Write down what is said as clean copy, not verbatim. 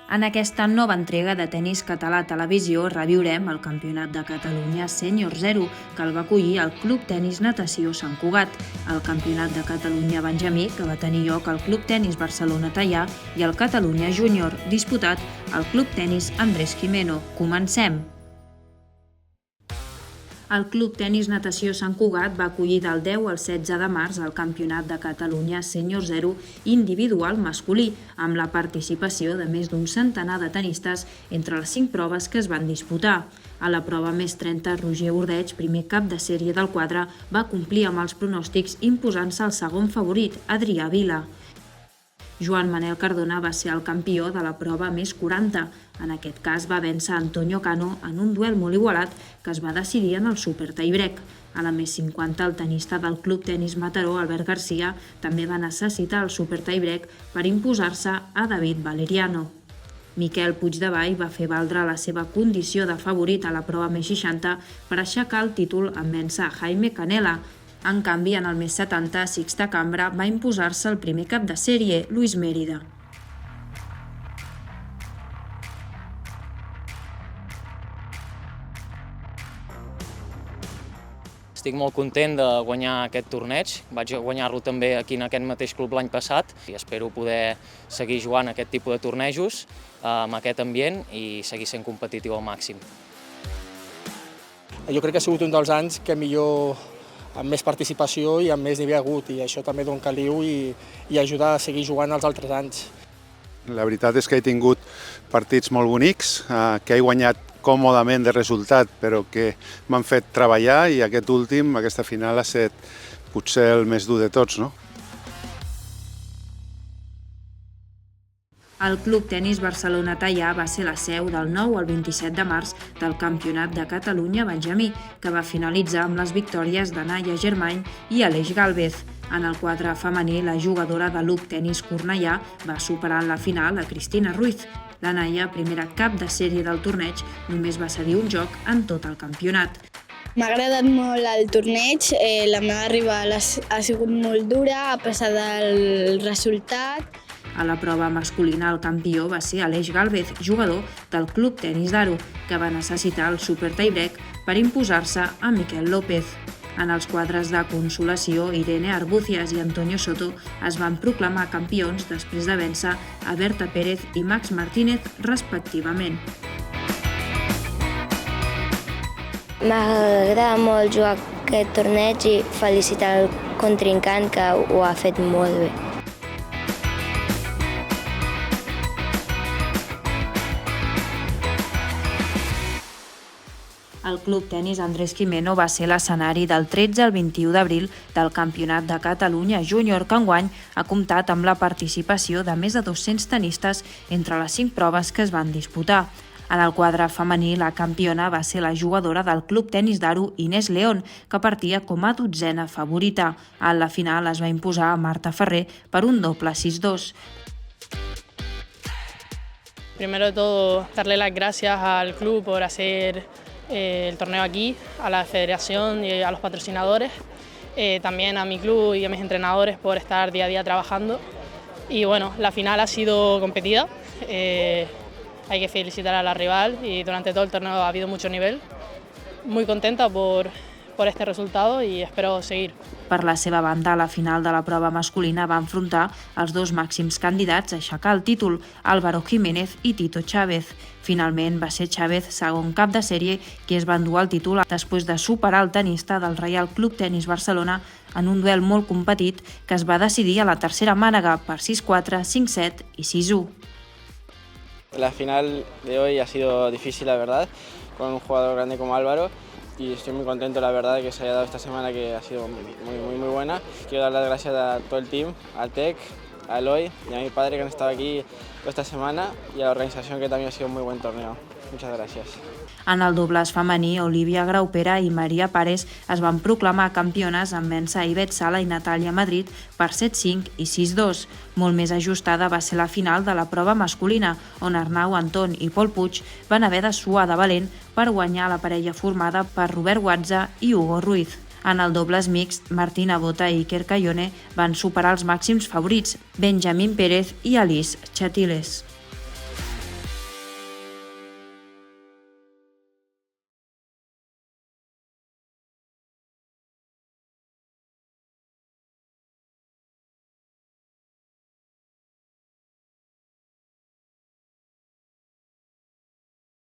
En aquesta nova entrega de Tenis Català Televisió reviurem el Campionat de Catalunya Sènior 0, que el va acollir el Club Tenis Natació Sant Cugat, el Campionat de Catalunya Benjamí, que va tenir lloc al Club Tenis Barcelona Teià, i el Catalunya Júnior, disputat al Club Tenis Andrés Gimeno. Comencem! El Club Tenis Natació Sant Cugat va acollir del 10 al 16 de març el Campionat de Catalunya Sènior 0 individual masculí, amb la participació de més d'un centenar de tenistes entre les 5 proves que es van disputar. A la prova més 30, Roger Ordeig, primer cap de sèrie del quadre, va complir amb els pronòstics imposant-se el segon favorit, Adrià Vila. Joan Manel Cardona va ser el campió de la prova més 40. En aquest cas va vèncer Antonio Cano en un duel molt igualat que es va decidir en el super tie-break. A la més 50, el tenista del Club Tenis Mataró, Albert Garcia, també va necessitar el super tie-break per imposar-se a David Valeriano. Miquel Puigdevall va fer valdre la seva condició de favorit a la prova més 60 per aixecar el títol en vèncer Jaime Canela. En canvi, en el més 70, Sixta Cambra va imposar-se el primer cap de sèrie, Luis Mérida. Estic molt content de guanyar aquest torneig. Vaig guanyar-lo també aquí en aquest mateix club l'any passat i espero poder seguir jugant aquest tipus de tornejos amb aquest ambient i seguir sent competitiu al màxim. Jo crec que ha sigut un dels anys que millor, amb més participació i amb més nivell agut, i això també dona caliu i ajuda a seguir jugant els altres anys. La veritat és que he tingut partits molt bonics, que he guanyat còmodament de resultat, però que m'han fet treballar, i aquest últim, aquesta final, ha estat potser el més dur de tots, no? El Club Tenis Barcelona Teià va ser la seu del 9 al 27 de març del Campionat de Catalunya Benjamí, que va finalitzar amb les victòries de Naya Germain i Aleix Gálvez. En el quadre femení, la jugadora de l'UC Tenis Cornellà va superar en la final a Cristina Ruiz. La Naya, primera cap de sèrie del torneig, només va cedir un joc en tot el campionat. M'ha agradat molt el torneig, la meva rival ha sigut molt dura a pesar del resultat. A la prova masculina, el campió va ser Aleix Gálvez, jugador del Club Tenis d'Aro, que va necessitar el super tie-break per imposar-se a Miquel López. En els quadres de consolació, Irene Arbucias i Antonio Soto es van proclamar campions després de vèncer a Berta Pérez i Max Martínez, respectivament. M'agrada molt jugar aquest torneig i felicitar el contrincant, que ho ha fet molt bé. El Club Tenis Andrés Gimeno va ser l'escenari del 13 al 21 d'abril del Campionat de Catalunya Júnior, que enguany ha comptat amb la participació de més de 200 tenistes entre les 5 proves que es van disputar. En el quadre femení, la campiona va ser la jugadora del Club Tenis d'Aro, Inés León, que partia com a 12a favorita. A la final es va imposar a Marta Ferrer per un doble 6-2. Primero de todo, darle las gracias al club por hacer el torneo aquí, a la federación y a los patrocinadores, también a mi club y a mis entrenadores por estar día a día trabajando. Y bueno, la final ha sido competida, hay que felicitar a la rival y durante todo el torneo ha habido mucho nivel. Muy contenta por este resultado y espero seguir. Per la seva banda, a la final de la prova masculina va enfrontar els dos màxims candidats a aixecar el títol, Álvaro Jiménez i Tito Chávez. Finalment va ser Chávez, segon cap de sèrie, qui es va endur el títol després de superar el tenista del Reial Club Tenis Barcelona en un duel molt competit que es va decidir a la tercera mànega per 6-4, 5-7 i 6-1. La final de hoy ha sido difícil, la verdad, con un jugador grande como Álvaro. Y estoy muy contento, la verdad, de que se haya dado esta semana, que ha sido muy buena. Quiero dar las gracias a todo el team, al TEC, a Eloy y a mi padre, que han estado aquí toda esta semana, y a la organización, que también ha sido un muy buen torneo. Muchas gracias. En el dobles femení, Olivia Graupera i Maria Párez es van proclamar campiones en vèncer Ivette Sala i Natàlia Madrid per 7-5 i 6-2. Molt més ajustada va ser la final de la prova masculina, on Arnau Anton i Pol Puig van haver de suar de valent per guanyar la parella formada per Robert Watza i Hugo Ruiz. En el dobles mixt, Martina Bota i Iker Cayone van superar els màxims favorits, Benjamín Pérez i Alice Chatiles.